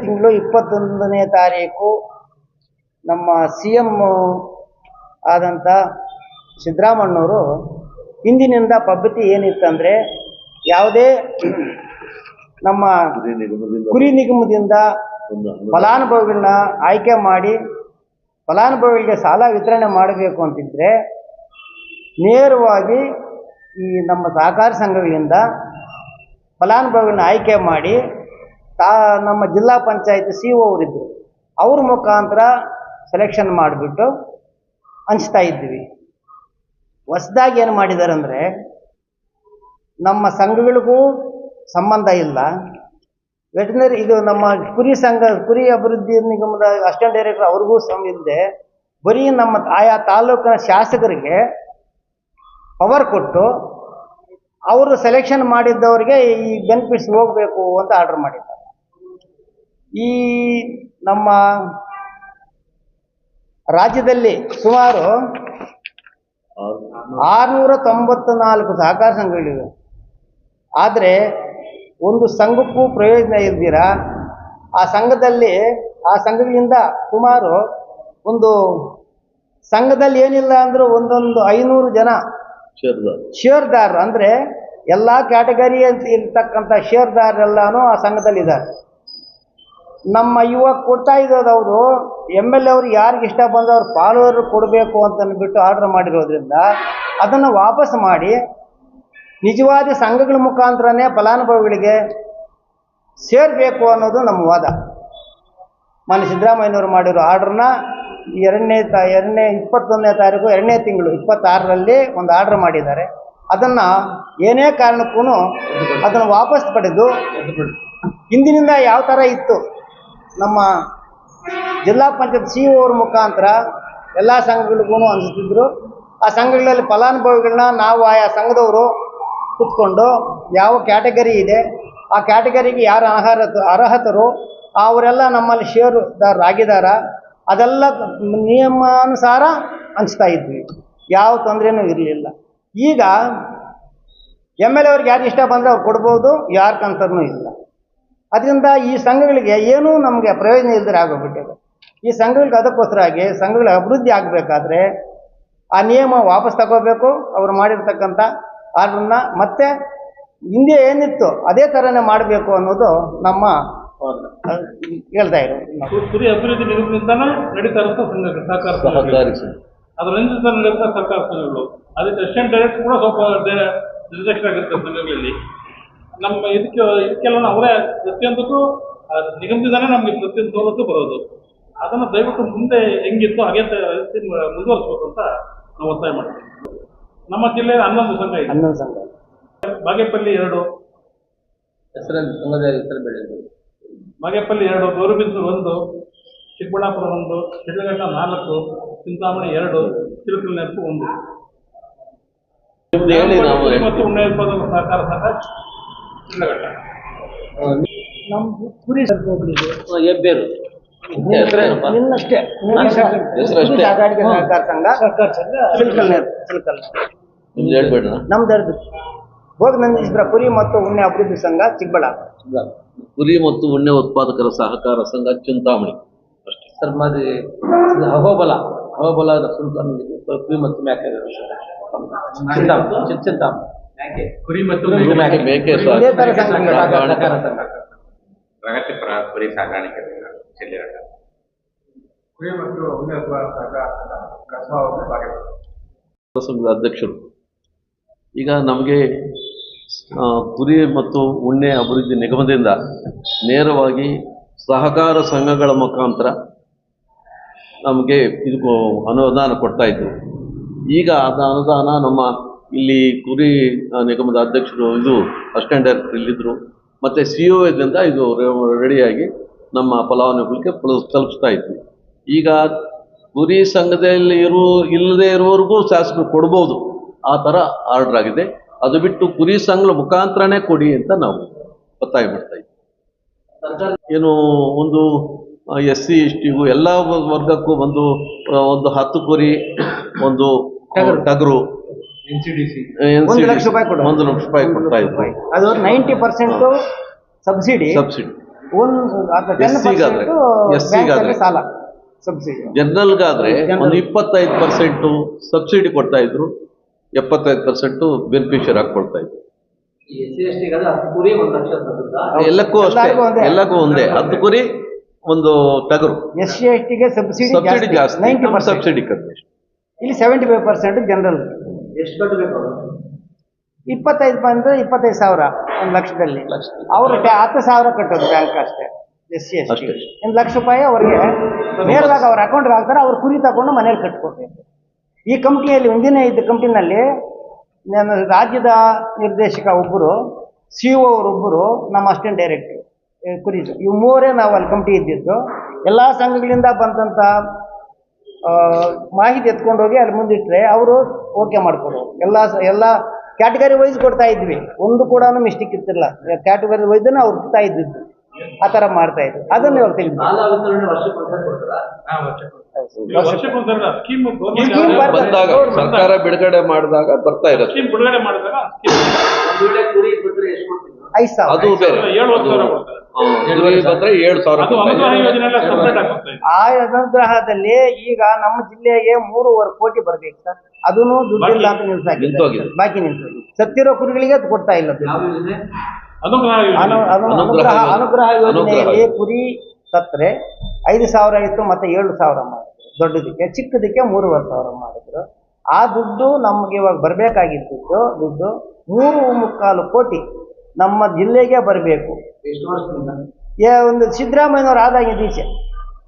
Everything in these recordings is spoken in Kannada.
ತಿಂಗಳು 21ನೇ ತಾರೀಕು ನಮ್ಮ CM ಆದಂಥ ಸಿದ್ದರಾಮಣ್ಣವರು ಇಂದಿನಿಂದ ಪದ್ಧತಿ ಏನಿತ್ತಂದರೆ, ಯಾವುದೇ ನಮ್ಮ ಕುರಿ ನಿಗಮದಿಂದ ಫಲಾನುಭವಿಗಳನ್ನ ಆಯ್ಕೆ ಮಾಡಿ ಫಲಾನುಭವಿಗಳಿಗೆ ಸಾಲ ವಿತರಣೆ ಮಾಡಬೇಕು ಅಂತಿದ್ರೆ ನೇರವಾಗಿ ಈ ನಮ್ಮ ಸಹಕಾರ ಸಂಘಗಳಿಂದ ಫಲಾನುಭವಿಗಳನ್ನ ಆಯ್ಕೆ ಮಾಡಿ ನಮ್ಮ ಜಿಲ್ಲಾ ಪಂಚಾಯತ್ CO ಅವರಿದ್ದರು, ಅವ್ರ ಮುಖಾಂತರ ಸೆಲೆಕ್ಷನ್ ಮಾಡಿಬಿಟ್ಟು ಹಂಚ್ತಾ ಇದ್ವಿ. ಹೊಸದಾಗಿ ಏನು ಮಾಡಿದ್ದಾರೆ ಅಂದರೆ, ನಮ್ಮ ಸಂಘಗಳಿಗೂ ಸಂಬಂಧ ಇಲ್ಲ, ವೆಟನರಿ ಇದು ನಮ್ಮ ಕುರಿ ಸಂಘ ಕುರಿ ಅಭಿವೃದ್ಧಿ ನಿಗಮದ ಅಸಿಸ್ಟೆಂಟ್ ಡೈರೆಕ್ಟರ್ ಅವ್ರಿಗೂ ಇಲ್ಲದೆ ಬರೀ ನಮ್ಮ ಆಯಾ ತಾಲೂಕಿನ ಶಾಸಕರಿಗೆ ಪವರ್ ಕೊಟ್ಟು ಅವರು ಸೆಲೆಕ್ಷನ್ ಮಾಡಿದ್ದವರಿಗೆ ಈ ಬೆನಿಫಿಟ್ಸ್ ಹೋಗಬೇಕು ಅಂತ ಆರ್ಡರ್ ಮಾಡಿದ್ದಾರೆ. ಈ ನಮ್ಮ ರಾಜ್ಯದಲ್ಲಿ ಸುಮಾರು 694 ಸಹಕಾರ ಸಂಘಗಳಿವೆ. ಆದರೆ ಒಂದು ಸಂಘಕ್ಕೂ ಪ್ರಯೋಜನ ಇಲ್ದಿರ ಆ ಸಂಘಗಳಿಂದ ಸುಮಾರು ಒಂದು ಸಂಘದಲ್ಲಿ ಏನಿಲ್ಲ ಅಂದರೂ ಒಂದೊಂದು 500 ಜನ ಷೇರ್ದಾರರು, ಅಂದರೆ ಎಲ್ಲ ಕ್ಯಾಟಗರಿ ಅಂತ ಇರ್ತಕ್ಕಂಥ ಷೇರ್ದಾರರೆಲ್ಲನೂ ಆ ಸಂಘದಲ್ಲಿದ್ದಾರೆ. ನಮ್ಮ ಇವಾಗ ಕೊಡ್ತಾ ಇರೋದು ಅವರು MLA ಅವರು ಯಾರಿಗೆ ಇಷ್ಟ ಬಂದು ಅವ್ರು ಫಾಲೋವರ್ ಕೊಡಬೇಕು ಅಂತ ಅಂದ್ಬಿಟ್ಟು ಆರ್ಡರ್ ಮಾಡಿರೋದ್ರಿಂದ ಅದನ್ನು ವಾಪಸ್ ಮಾಡಿ ನಿಜವಾದ ಸಂಘಗಳ ಮುಖಾಂತರನೇ ಫಲಾನುಭವಿಗಳಿಗೆ ಸೇರಬೇಕು ಅನ್ನೋದು ನಮ್ಮ ವಾದ. ಮಾನ್ಯ ಸಿದ್ದರಾಮಯ್ಯನವರು ಮಾಡಿರೋ ಆರ್ಡ್ರನ್ನ 21ನೇ ತಾರೀಕು 2ನೇ ತಿಂಗಳು 26ರಲ್ಲಿ ಒಂದು ಆರ್ಡರ್ ಮಾಡಿದ್ದಾರೆ. ಅದನ್ನು ಏನೇ ಕಾರಣಕ್ಕೂ ಅದನ್ನು ವಾಪಸ್ ಪಡೆದು ಹಿಂದಿನಿಂದ ಯಾವ ಥರ ಇತ್ತು ನಮ್ಮ ಜಿಲ್ಲಾ ಪಂಚಾಯತ್ CO ಅವ್ರ ಮುಖಾಂತರ ಎಲ್ಲ ಸಂಘಗಳಿಗೂ ಅನಿಸ್ತಿದ್ರು. ಆ ಸಂಘಗಳಲ್ಲಿ ಫಲಾನುಭವಿಗಳನ್ನ ನಾವು ಆಯಾ ಸಂಘದವರು ಕೂತ್ಕೊಂಡು ಯಾವ ಕ್ಯಾಟಗರಿ ಇದೆ ಆ ಕ್ಯಾಟಗರಿಗೆ ಯಾರು ಅರ್ಹತರು ಅವರೆಲ್ಲ ನಮ್ಮಲ್ಲಿ ಷೇರುದಾರರಾಗಿದ್ದಾರ ಅದೆಲ್ಲ ನಿಯಮಾನುಸಾರ ಹಂಚ್ತಾ ಇದ್ವಿ, ಯಾವ ತೊಂದರೆನೂ ಇರಲಿಲ್ಲ. ಈಗ MLA ಅವ್ರಿಗೆ ಯಾರು ಇಷ್ಟ ಬಂದರೆ ಅವ್ರು ಕೊಡ್ಬೋದು, ಯಾರ್ಕಂತನೂ ಇಲ್ಲ. ಅದರಿಂದ ಈ ಸಂಘಗಳಿಗೆ ಏನೂ ನಮಗೆ ಪ್ರಯೋಜನ ಇಲ್ಲದೆ ಆಗೋಗ್ಬಿಟ್ಟಿದೆ. ಈ ಸಂಘಗಳಿಗೆ ಅದಕ್ಕೋಸ್ಕರಾಗಿ ಸಂಘಗಳ ಅಭಿವೃದ್ಧಿ ಆಗಬೇಕಾದ್ರೆ ಆ ನಿಯಮ ವಾಪಸ್ ತಗೋಬೇಕು, ಅವರು ಮಾಡಿರ್ತಕ್ಕಂಥ ಆರ್ಡ್ರನ್ನ ಮತ್ತೆ ಹಿಂದೆ ಏನಿತ್ತು ಅದೇ ಥರನೇ ಮಾಡಬೇಕು ಅನ್ನೋದು ನಮ್ಮ ಹೇಳ್ತಾ ಇರೋದು. ಕುರಿ ಅಭಿವೃದ್ಧಿ ನಿಗಮದಿಂದನೇ ನಡೀತಾ ಇರುವಂಥ ಸಂಘಗಳು ಸಹಕಾರಿ ಅದರಿಂದ ನಡೆಯುವಂಥ ಸಹಕಾರ ಸಂಘಗಳು, ಅದಕ್ಕೆ ಅಸಿಸ್ಟೆಂಟ್ ಡೈರೆಕ್ಟರ್ ಕೂಡ ಸ್ವಲ್ಪ ನಿರ್ದೇಶಕರಾಗಿರುತ್ತೆ ಸಂಘಗಳಲ್ಲಿ. ನಮ್ಮ ಇದಕ್ಕೆಲ್ಲ ಅವರೇ ಪ್ರತಿಯೊಂದಕ್ಕೂ ನಿಗಮದಿಂದಾನೇ ನಮಗೆ ಪ್ರತಿಯೊಂದು ಸವಲತ್ತು ಬರೋದು. ಅದನ್ನು ದಯವಿಟ್ಟು ಮುಂದೆ ಹೆಂಗಿತ್ತು ಹಾಗೆ ಮುಂದುವರಿಸ್ಬೇಕು ಅಂತ ನಾವು ಒತ್ತಾಯ ಮಾಡ್ತೀವಿ. ನಮ್ಮ ಜಿಲ್ಲೆಯಲ್ಲಿ 11 ಸಂಘ ಇದೆ. 11 ಸಂಘ. ಬಾಗೇಪಲ್ಲಿ 2, ಬಾಗೇಪಲ್ಲಿ 2, ಗೌರಿಬಿದನೂರು 1, ಚಿಕ್ಕಬಳ್ಳಾಪುರ 1, ಶಿಡ್ಲಘಟ್ಟ 4, ಚಿಂತಾಮಣಿ 2, ಚಿಲಕಲನೆರಪು 1. ಮತ್ತು ಉಣ್ಣೆ ಉತ್ಪಾದಕ ಸಹಕಾರ ಸಂಘ ಶಿಡ್ಲಘಟ್ಟ. ನಮ್ಮ ಕುರಿ ಹೆಬ್ಬೇರು ನಿನ್ನಷ್ಟೇ ಸಾಗಾಣಿಕೆ ಸಹಕಾರ ಸಂಘ ಚಿಲಕಲ್ ನಮ್ದು ಭೋಗನಂದೀಶ್ವರ ಕುರಿ ಮತ್ತು ಉಣ್ಣೆ ಅಭಿವೃದ್ಧಿ ಸಂಘ ಚಿಕ್ಕಬಳ್ಳಾಪುರ. ಕುರಿ ಮತ್ತು ಉಣ್ಣೆ ಉತ್ಪಾದಕರ ಸಹಕಾರ ಸಂಘ ಚಿಂತಾಮಣಿ ಅಷ್ಟೇ ಸರ್. ಮಾದಿ ಅಹೋಬಲ ಕುರಿ ಮತ್ತು ಮೇಕೆ ಚಿಂತಾಮಣಿ ಕುರಿ ಮತ್ತು ಮೇಕೆ ಸಹಕಾರ ಸಂಘ ಪ್ರಗತಿಪರ ಕುರಿ ಸಾಗಾಣಿಕೆ ಚೆಲ್ಲಿರಟ ಕುರಿ ಮತ್ತು ಉಣ್ಣೆ ಉತ್ಪಾದಕ ಸಂಘದ ಅಧ್ಯಕ್ಷರು. ಈಗ ನಮಗೆ ಕುರಿ ಮತ್ತು ಉಣ್ಣೆ ಅಭಿವೃದ್ಧಿ ನಿಗಮದಿಂದ ನೇರವಾಗಿ ಸಹಕಾರ ಸಂಘಗಳ ಮುಖಾಂತರ ನಮಗೆ ಇದಕ್ಕೂ ಅನುದಾನ ಕೊಡ್ತಾ ಇದ್ರು. ಈಗ ಅದು ಅನುದಾನ ನಮ್ಮ ಇಲ್ಲಿ ಕುರಿ ನಿಗಮದ ಅಧ್ಯಕ್ಷರು ಅಸಿಸ್ಟೆಂಟ್ ಡೈರೆಕ್ಟರ್ ಇಲ್ಲಿದ್ದರು, ಮತ್ತು CO ಇದರಿಂದ ಇದು ರೆಡಿಯಾಗಿ ನಮ್ಮ ಫಲಾನುಭವಿಗಳಿಗೆ ತಲುಪಿಸ್ತಾ ಇದ್ವಿ. ಈಗ ಕುರಿ ಸಂಘದಲ್ಲಿ ಇಲ್ಲದೆ ಇರುವವರೆಗೂ ಶಾಸಕರು ಕೊಡ್ಬೋದು, ಆ ಥರ ಆರ್ಡರ್ ಆಗಿದೆ. ಅದು ಬಿಟ್ಟು ಕುರಿ ಸಂಘದ ಮುಖಾಂತರನೇ ಕೊಡಿ ಅಂತ ನಾವು ಒತ್ತಾಯ ಮಾಡ್ತಾ ಇದ್ವಿ. ಏನು ಒಂದು SC ST ಎಲ್ಲ ವರ್ಗಕ್ಕೂ ಒಂದು 10 ಕುರಿ, ಒಂದು ಟಗರು, NCDC 1 ಲಕ್ಷ ರೂಪಾಯಿ ಕೊಡ್ತಾ ಇದ್ವಿ. ಅದು 90% ಸಬ್ಸಿಡಿ. SC ಗಾದ್ರೆ, SC ಗಾದ್ರೆ. ಸಾಲ ಸಬ್ಸಿಡಿ. ಜನರಲ್ಗಾದ್ರೆ ಒಂದು 25% ಸಬ್ಸಿಡಿ ಕೊಡ್ತಾ ಇದ್ರು, 75% ಬೆನಿಫಿಷಿಯರ್ ಆಗಿ ಕೊಡ್ತಾ ಇದ್ರು. ಎಲ್ಲಕ್ಕೂ ಅಷ್ಟೇ, ಎಲ್ಲರಿಗೂ ಒಂದೇ. ಎಲ್ಲಕ್ಕೂ ಒಂದೇ. 10 ಕುರಿ ಒಂದು ಟಗರು. SC STಗೆ ಸಬ್ಸಿಡಿ ಸಬ್ಸಿಡಿ ಜಾಸ್ತಿ, 90%. ಸಬ್ಸಿಡಿ ಕಡಿಮೆ. ಇಲ್ಲಿ 75% ಜನರಲ್. ಎಷ್ಟು ಕಟ್ಟಬೇಕು ಅವರು? 25 ಬಂದ್ರೆ 25,000 ಒಂದು ಲಕ್ಷದಲ್ಲಿ. ಅವರು 10,000 ಕಟ್ಟೋದು ಬ್ಯಾಂಕ್ ಅಷ್ಟೇ. SC ST ಅಷ್ಟೇ. ₹1,00,000 ಅವರಿಗೆ ನೇರವಾಗಿ ಅವ್ರ ಅಕೌಂಟ್ಗೆ ಹಾಕ್ತಾರೆ. ಅವ್ರು ಕುರಿ ತಗೊಂಡು ಮನೇಲಿ ಕಟ್ಕೊಡ್ಬೇಕು. ಈ ಕಂಪ್ನಿಯಲ್ಲಿ ಒಂದಿನ ಇದ್ದ ಕಂಪ್ನಿನಲ್ಲಿ ನನ್ನ ರಾಜ್ಯದ ನಿರ್ದೇಶಕ ಒಬ್ಬರು, CEO ಅವರೊಬ್ಬರು, ನಮ್ಮ ಅಸಿಸ್ಟೆಂಟ್ ಡೈರೆಕ್ಟರ್ ಕುರಿದು, ಇವು ಮೂರೇ ನಾವು ಅಲ್ಲಿ ಕಂಪ್ನಿ ಇದ್ದಿದ್ದು. ಎಲ್ಲ ಸಂಘಗಳಿಂದ ಬಂದಂಥ ಮಾಹಿತಿ ಎತ್ಕೊಂಡು ಹೋಗಿ ಅಲ್ಲಿ ಮುಂದಿಟ್ಟರೆ ಅವರು ಓಕೆ ಮಾಡ್ಕೊಡೋರು. ಎಲ್ಲ ಕ್ಯಾಟಗರಿ ವೈಸ್ ಕೊಡ್ತಾ ಇದ್ವಿ, ಒಂದು ಕೂಡ ಮಿಸ್ಟೇಕ್ ಇರ್ತಿಲ್ಲ. ಕ್ಯಾಟಗರಿ ವೈಸ್ನ ಅವ್ರು ಕೊಡ್ತಾ ಇದ್ದಿದ್ದು, ಆ ಥರ ಮಾಡ್ತಾ ಇದ್ವಿ. ಅದನ್ನು ಇವಾಗ ತೆಗೆದು ಸಾಲ ವಿತರಣೆ ವರ್ಷಕ್ಕೆ ಕೊಡ್ತಾರಾ? ವರ್ಷಕ್ಕೊಂದ್ಸಲ ಸ್ಕೀಮ್ ಸ್ಕೀಮ್ ಬಂದಾಗ ಸರ್ಕಾರ ಬಿಡುಗಡೆ ಮಾಡಿದಾಗ ಬರ್ತಾ ಇರುತ್ತೆ. ಸ್ಕೀಮ್ ಬಿಡುಗಡೆ ಮಾಡಿದಾಗ ಒಂದು ವೇಳೆ ಕುರಿ ಬಿಟ್ಟರೆ ಎಷ್ಟು ಕೊಡ್ತೀವಿ? 5,000. ಅದು ಬೇರೆ. 7,000 ಕೊಡ್ತಾರೆ. ಕುರಿ ಬಂದ್ರೆ 7,000 ಅದು ಕೊಡ್ತಾ ಅನುದಾನ ಇದ್ದಾರೆ. ಯೋಜನೆ ಎಲ್ಲ ಸಪ್ರೇಟ್ ಆಗ್ತಾ ಇದೆ. ಆ ಅನುಗ್ರಹದಲ್ಲಿ ಈಗ ನಮ್ಮ ಜಿಲ್ಲೆಗೆ 3.5 ಕೋಟಿ ಬರ್ಬೇಕು ಸರ್. ಅದನ್ನು ದುಡ್ಡಿಲ್ಲ ಅಂತ ನಿಲ್ಸಾಕಿದ್ದಾರೆ. ನಿಂತೋಗಿದೆ. ಬಾಕಿ ನಿಲ್ಸೋದು. ಸತ್ತಿರೋ ಕುರಿಗಳಿಗೆ ಅದು ಕೊಡ್ತಾ ಇಲ್ಲ ದುಡ್ಡು. ಯಾವ ಯೋಜನೆ? ಅನುಗ್ರಹ ಯೋಜನೆ. ಅನುಗ್ರಹ ಯೋಜನೆಯಲ್ಲಿ ಕುರಿ ಸತ್ತರೆ 5,000 ಇತ್ತು, ಮತ್ತೆ 7,000 ಮಾಡಿದ್ರು. ದೊಡ್ಡದಕ್ಕೆ, ಚಿಕ್ಕದಕ್ಕೆ 3,500 ಮಾಡಿದ್ರು. ಆ ದುಡ್ಡು ನಮ್ಗೆ ಇವಾಗ ಬರಬೇಕಾಗಿದ್ದು ದುಡ್ಡು 3.25 ಕೋಟಿ ನಮ್ಮ ಜಿಲ್ಲೆಗೆ ಬರಬೇಕು. ಎಷ್ಟು ವರ್ಷದಿಂದ? ಒಂದು ಸಿದ್ದರಾಮಯ್ಯನವ್ರು ಆದಾಗಿದ್ದು ಈಚೆ,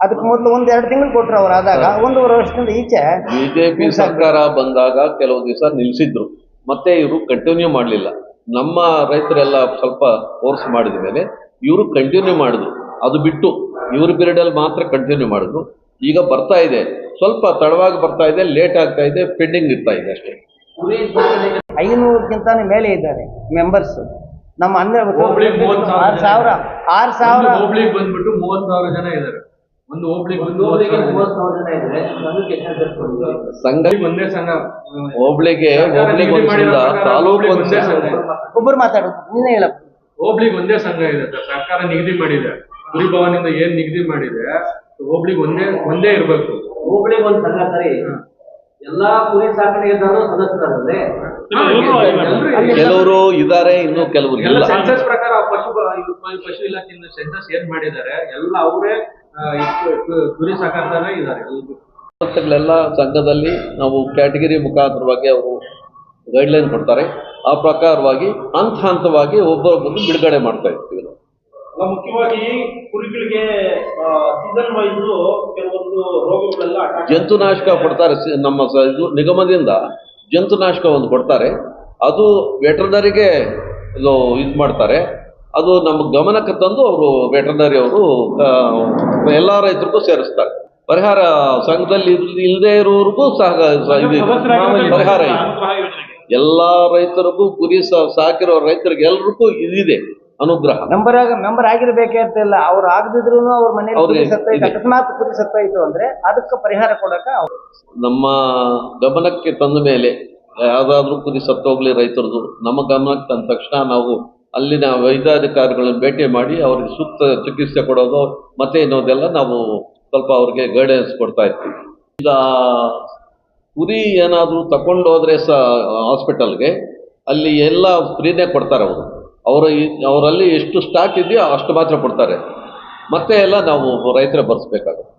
ಅದಕ್ಕೆ ಮೊದಲು 1-2 ತಿಂಗಳು ಕೊಟ್ಟರು. ಅವ್ರು ಆದಾಗ 1.5 ವರ್ಷದಿಂದ ಈಚೆ ಬಿಜೆಪಿ ಸರ್ಕಾರ ಬಂದಾಗ ಕೆಲವು ದಿವಸ ನಿಲ್ಸಿದ್ರು, ಮತ್ತೆ ಇವರು ಕಂಟಿನ್ಯೂ ಮಾಡಲಿಲ್ಲ. ನಮ್ಮ ರೈತರೆಲ್ಲ ಸ್ವಲ್ಪ ಫೋರ್ಸ್ ಮಾಡಿದ ಮೇಲೆ ಇವರು ಕಂಟಿನ್ಯೂ ಮಾಡಿದ್ರು. ಅದು ಬಿಟ್ಟು ಇವ್ರ ಪೀರಿಯಡಲ್ಲಿ ಮಾತ್ರ ಕಂಟಿನ್ಯೂ ಮಾಡಿದ್ರು. ಈಗ ಬರ್ತಾ ಇದೆ, ಸ್ವಲ್ಪ ತಡವಾಗಿ ಬರ್ತಾ ಇದೆ, ಲೇಟ್ ಆಗ್ತಾ ಇದೆ, ಪೆಂಡಿಂಗ್ ಇರ್ತಾ ಇದೆ ಅಷ್ಟೇ. ಕುರಿ ಸಾಕಣೆಗೆ 500ಕ್ಕಿಂತ ಮೇಲೆ ಇದ್ದಾರೆ ಮೆಂಬರ್ಸ್. ನಮ್ಮ ಹೋಬಳಿಗೆ 30,000 6,000 ಹೋಬಳಿಗೆ ಬಂದ್ಬಿಟ್ಟು 30,000 ಜನ ಇದ್ದಾರೆ. ಒಂದು ಹೋಬಳಿಗೆ ಬಂದು 30,000 ಜನ ಇದ್ರೆ ಸಂಘಕ್ಕೆ ಎಷ್ಟು ಸೇರ್ಕೊಂಡಿದ್ದೀವಿ? ಸಂಘ ಒಂದೇ ಸಂಘ. ಹೋಬಳಿಗೆ ಒಂದು ಸಂಘ, ತಾಲೂಕು ಒಂದು ಸಂಘ. ಒಬ್ಬರು ಮಾತಾಡೋದು ನೀನೇ ಹೇಳಪ್ಪ. ಹೋಬಳಿಗೆ ಒಂದೇ ಸಂಘ ಇದೆ ಸರ್. ಸರ್ಕಾರ ನಿಗದಿ ಮಾಡಿದೆ, ಕುರಿ ಭವನಿಂದ ಏನ್ ನಿಗದಿ ಮಾಡಿದೆ, ಹೋಬಳಿಗೆ ಒಂದೇ ಇರ್ಬೇಕು. ಹೋಬಳಿಗೆ ಒಂದು ಸಂಘ ಸರಿ. ಎಲ್ಲಾ ಕುರಿ ಸಾಕಣೆದಾರರು ಸದಸ್ಯರಾದ್ರೆ ಕೆಲವರು ಇದ್ದಾರೆ, ಇನ್ನು ಕೆಲವರು ಎಲ್ಲ ಇಲ್ಲ. ಸೆನ್ಸಸ್ ಪ್ರಕಾರ ಪಶು ಇಲಾಖೆಯಿಂದ ಸೆನ್ಸಸ್ ಏನ್ ಮಾಡಿದ್ದಾರೆ ಎಲ್ಲ ಅವರೇ ಕುರಿ ಸಾಕಾರದಾರ ಇದ್ದಾರೆ. ಸಂಸ್ಥೆಗಳೆಲ್ಲ ಸಂಘದಲ್ಲಿ ನಾವು ಕ್ಯಾಟಗರಿ ಮುಖಾಂತರವಾಗಿ ಅವರು ಗೈಡ್ಲೈನ್ ಕೊಡ್ತಾರೆ. ಆ ಪ್ರಕಾರವಾಗಿ ಹಂತವಾಗಿ ಒಬ್ಬರೊಬ್ಬರು ಬಿಡುಗಡೆ ಮಾಡ್ತಾ ಇರ್ತೀವಿ ನಾವು. ಮುಖ್ಯವಾಗಿ ಕುರಿಗಳಿಗೆ ಸೀಸನ್ ವೈಸ್ ಕೆಲವೊಂದು ರೋಗಗಳೆಲ್ಲ ಜಂತುನಾಶಕ ಕೊಡ್ತಾರೆ. ನಮ್ಮ ಇದು ನಿಗಮದಿಂದ ಜಂತುನಾಶಕ ಒಂದು ಕೊಡ್ತಾರೆ. ಅದು ವೆಟರ್ನರಿಗೆ ಇದು ಮಾಡ್ತಾರೆ. ಅದು ನಮ್ಮ ಗಮನಕ್ಕೆ ತಂದು ಅವರು ವೆಟರ್ನರಿ ಅವರು ಎಲ್ಲ ರೈತರಿಗೂ ಸೇರಿಸ್ತಾರೆ. ಪರಿಹಾರ ಸಂಘದಲ್ಲಿ ಇಲ್ಲದೆ ಇರೋರಿಗೂ ಸಹ ಪರಿಹಾರ ಇದೆ. ಎಲ್ಲ ರೈತರಿಗೂ ಕುರಿ ಸಾಕಿರೋ ರೈತರಿಗೆ ಎಲ್ರಿಗೂ ಇದಿದೆ ಅನುಗ್ರಹ. ಮೆಂಬರ್ ಆಗಿರ್ಬೇಕೇ ಅಂತಿಲ್ಲ. ಅವ್ರು ಆಗದಿದ್ರು ಅವ್ರ ಮನೇಲಿ ಅವ್ರಿಗೆ ಕುರಿ ಸತ್ತೋಯ್ತು, ಇದೆ. ಅಕಸ್ಮಾತ್ ಕುರಿ ಸತ್ತೋಯ್ತು ಅಂದ್ರೆ ಅದಕ್ಕೆ ಪರಿಹಾರ ಕೊಡಕ ನಮ್ಮ ಗಮನಕ್ಕೆ ತಂದ ಮೇಲೆ ಯಾವ್ದಾದ್ರು ಕುರಿ ಸತ್ತೋಗ್ಲಿ ರೈತರದು, ನಮ್ಮ ಗಮನಕ್ಕೆ ತಂದ ತಕ್ಷಣ ನಾವು ಅಲ್ಲಿನ ವೈದ್ಯಾಧಿಕಾರಿಗಳನ್ನು ಭೇಟಿ ಮಾಡಿ ಅವ್ರಿಗೆ ಸೂಕ್ತ ಚಿಕಿತ್ಸೆ ಕೊಡೋದು ಮತ್ತೆ ಇನ್ನೋದೆಲ್ಲ ನಾವು ಸ್ವಲ್ಪ ಅವ್ರಿಗೆ ಗೈಡೆನ್ಸ್ ಕೊಡ್ತಾ ಇರ್ತೀವಿ. ಈಗ ಕುರಿ ಏನಾದರೂ ತಗೊಂಡು ಹೋದ್ರೆ ಹಾಸ್ಪಿಟಲ್ಗೆ ಅಲ್ಲಿ ಎಲ್ಲ ಫ್ರೀನೇ ಕೊಡ್ತಾರೆ ಅವರಲ್ಲಿ ಎಷ್ಟು ಸ್ಟಾಕ್ ಇದೆಯೋ ಅಷ್ಟು ಮಾತ್ರ ಕೊಡ್ತಾರೆ. ಮತ್ತೆ ಎಲ್ಲ ನಾವು ರೈತರೇ ಬರ್ಸ್ಬೇಕಾಗುತ್ತೆ.